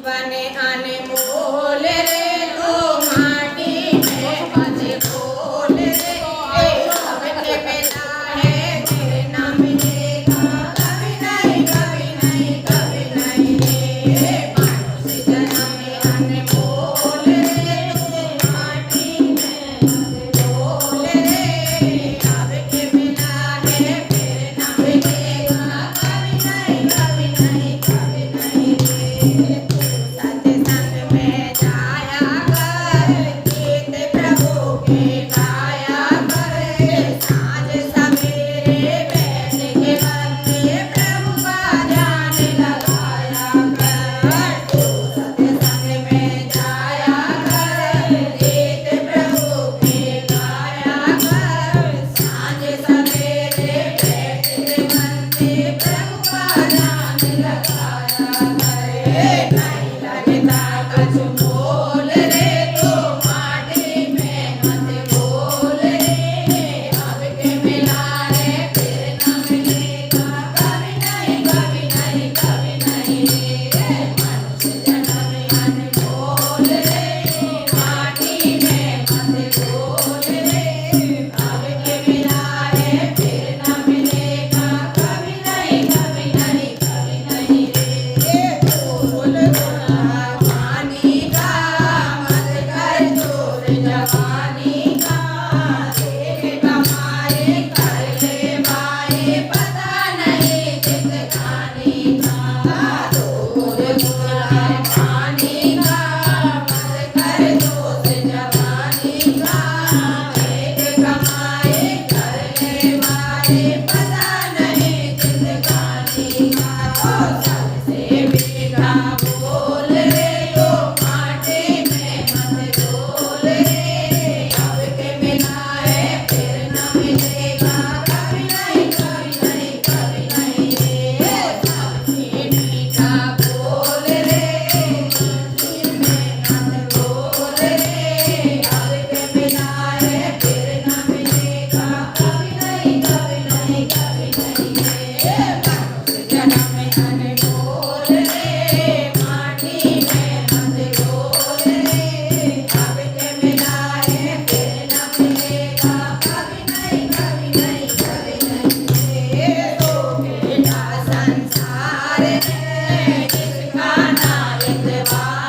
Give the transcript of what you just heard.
बने आने मोल रे तो माटी में मत बोल रे अब के बेला है तेरे नाम मिलेगा कभी नहीं कभी नहीं कभी नहीं रे मानुष जन्म में आने मोल रे तो माटी में मत बोल रे अब के बेला है तेरे नाम मिलेगा कभी नहीं कभी नहीं कभी नहीं रे सत्संग में जाया कर गीत प्रभु के गाया कर साँझ सवेरे बैठ के बंदे प्रभु का ध्यान लगाया कर तू सत्संग में जाया कर गीत प्रभु के गाया कर साँझ सवेरे बैठ के बंदे प्रभु का ध्यान लगाया कर नहीं लगता कछु मोल रे तो माटी में मत बोल रे अब के मिला रे फिर न मिलेगा कभी नहीं कभी नहीं कभी नहीं रे मनुष्य जन्म अनमोल रे माटी में मत बोल रे अब के मिला रे फिर न मिलेगा कभी नहीं कभी नहीं कभी नहीं रे बोल पानी का मत कर चोर जवानी का तेरे कमाए कर ले माए पता नहीं जिंदगानी का दूर पानी का मत कर चोर जवानी का तेरे कमाए कर ले माए पता नहीं जिंदगानी का सबसे मीठा बोल रे तो माटी में मत बोल रे अब के मिला है फिर न मिलेगा कभी नहीं कभी नहीं कभी नहीं रे सबसे मीठा बोल रे माटी में मत बोल रे अब के मिला है फिर न मिलेगा कभी नहीं कभी नहीं कभी नहीं रे मनुष्य जन्म में अनमोल रे माटी में मत बोल रे अब के मिला है फिर न मिलेगा कभी नहीं कभी नहीं कभी नहीं रे तो बेटा संसार है जिसका ना इतबार